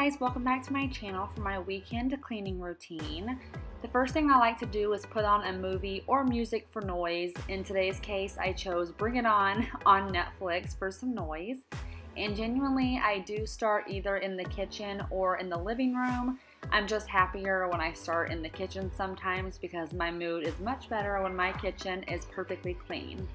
guys, welcome back to my channel for my weekend cleaning routine. The first thing I like to do is put on a movie or music for noise. In today's case, I chose Bring It On Netflix for some noise. And genuinely, I do start either in the kitchen or in the living room. I'm just happier when I start in the kitchen sometimes because my mood is much better when my kitchen is perfectly clean.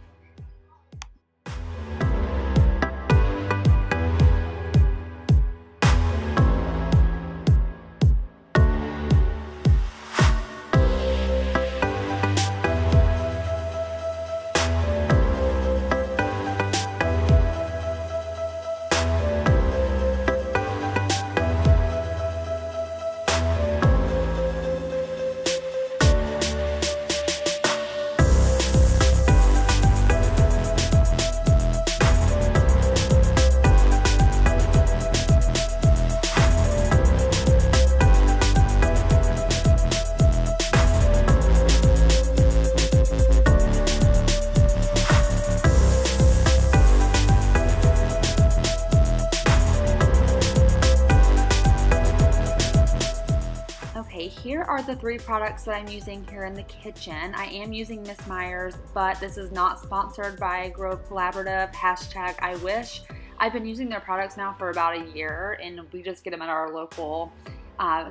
Okay, here are the three products that I'm using here in the kitchen. I am using Miss Meyer's, but this is not sponsored by Grove Collaborative, hashtag I wish. I've been using their products now for about a year, and we just get them at our local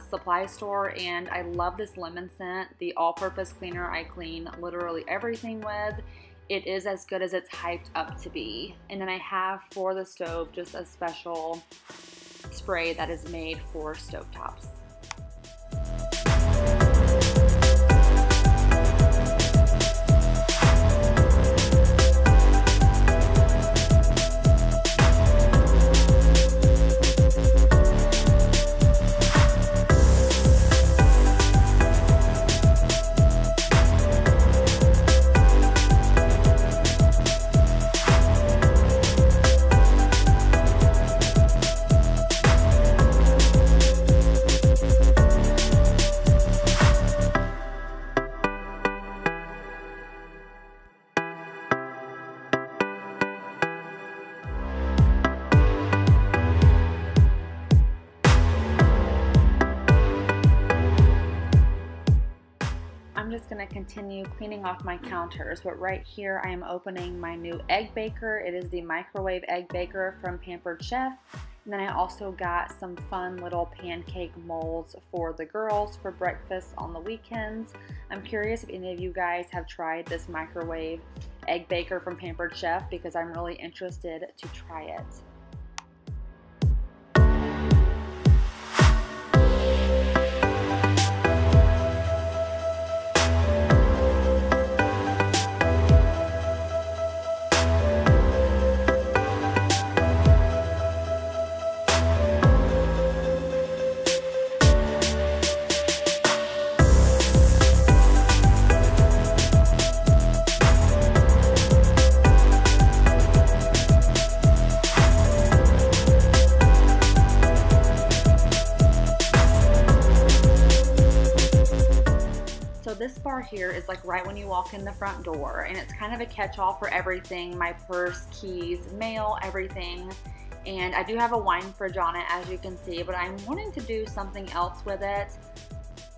supply store, and I love this lemon scent, the all-purpose cleaner I clean literally everything with. It is as good as it's hyped up to be. And then I have for the stove just a special spray that is made for stovetops. I'm just going to continue cleaning off my counters, but right here I am opening my new egg baker. It is the microwave egg baker from Pampered Chef. And then I also got some fun little pancake molds for the girls for breakfast on the weekends. I'm curious if any of you guys have tried this microwave egg baker from Pampered Chef because I'm really interested to try it. So this bar here is like right when you walk in the front door, and it's kind of a catch-all for everything, my purse, keys, mail, everything. And I do have a wine fridge on it, as you can see, but I'm wanting to do something else with it,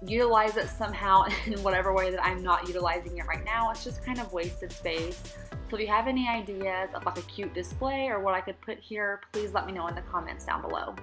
utilize it somehow in whatever way that I'm not utilizing it right now. It's just kind of wasted space. So if you have any ideas of like a cute display or what I could put here, please let me know in the comments down below.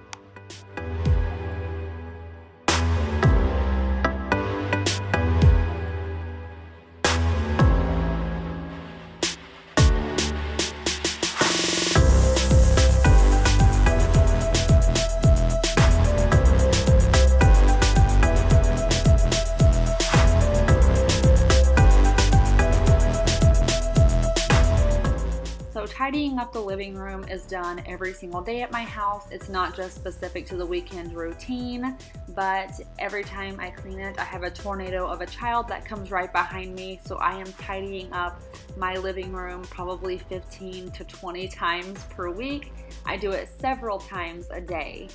Tidying up the living room is done every single day at my house. It's not just specific to the weekend routine, but every time I clean it, I have a tornado of a child that comes right behind me. So I am tidying up my living room probably 15 to 20 times per week. I do it several times a day.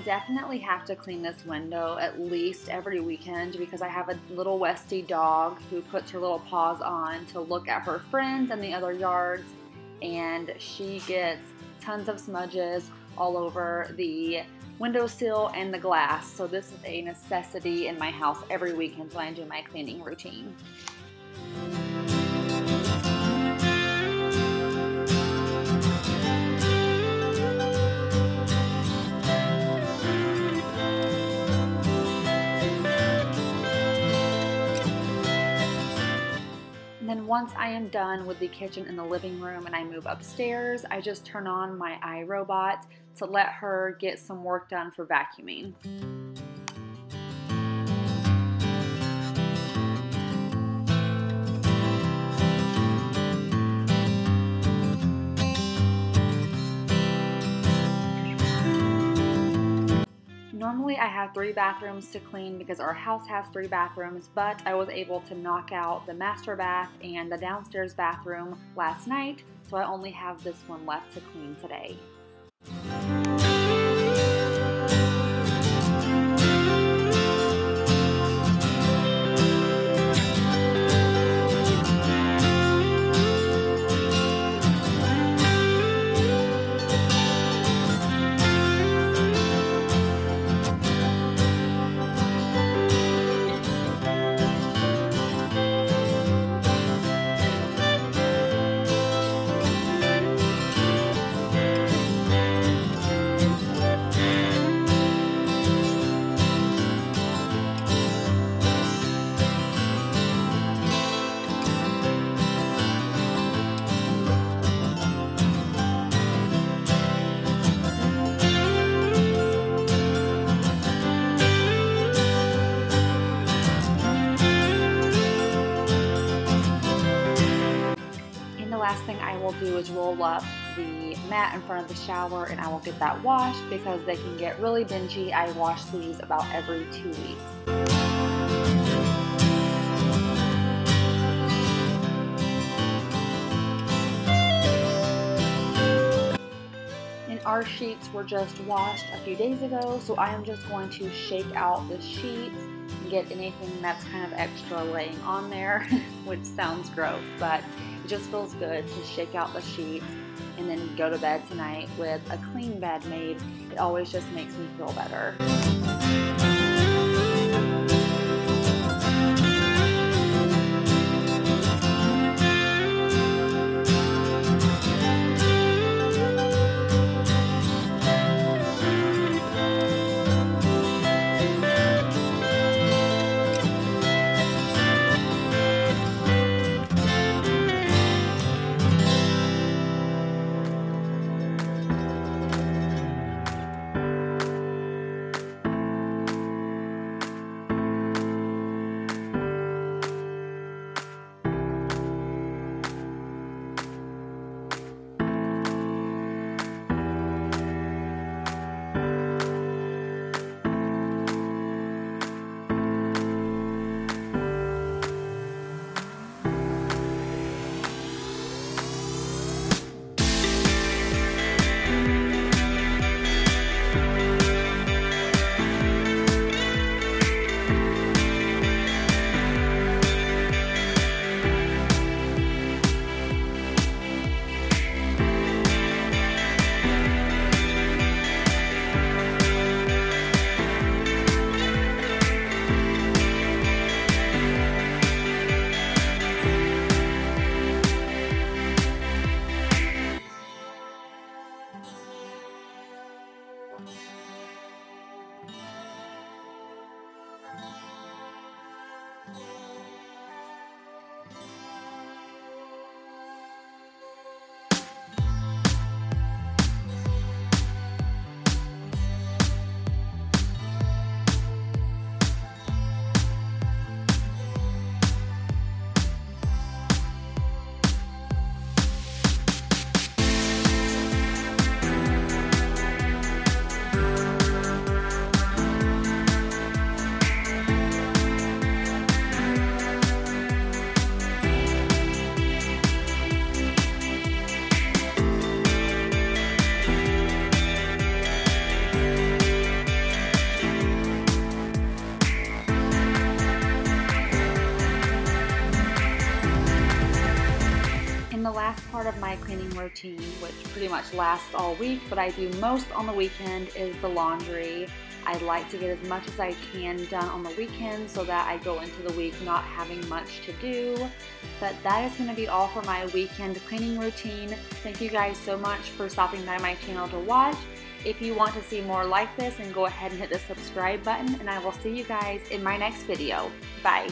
definitely have to clean this window at least every weekend because I have a little Westie dog who puts her little paws on to look at her friends in the other yards, and she gets tons of smudges all over the windowsill and the glass. So this is a necessity in my house every weekend when I do my cleaning routine. And then once I am done with the kitchen and the living room and I move upstairs, I just turn on my iRobot to let her get some work done for vacuuming. Normally I have 3 bathrooms to clean because our house has 3 bathrooms, but I was able to knock out the master bath and the downstairs bathroom last night, so I only have this one left to clean today. Last thing I will do is roll up the mat in front of the shower and I will get that washed because they can get really dingy. I wash these about every 2 weeks. And our sheets were just washed a few days ago, so I am just going to shake out the sheets and get anything that's kind of extra laying on there, which sounds gross, but it just feels good to shake out the sheets and then go to bed tonight with a clean bed made. It always just makes me feel better. last part of my cleaning routine, which pretty much lasts all week, but I do most on the weekend, is the laundry. I like to get as much as I can done on the weekend so that I go into the week not having much to do. But that is going to be all for my weekend cleaning routine. Thank you guys so much for stopping by my channel to watch. If you want to see more like this, then go ahead and hit the subscribe button, and I will see you guys in my next video. Bye.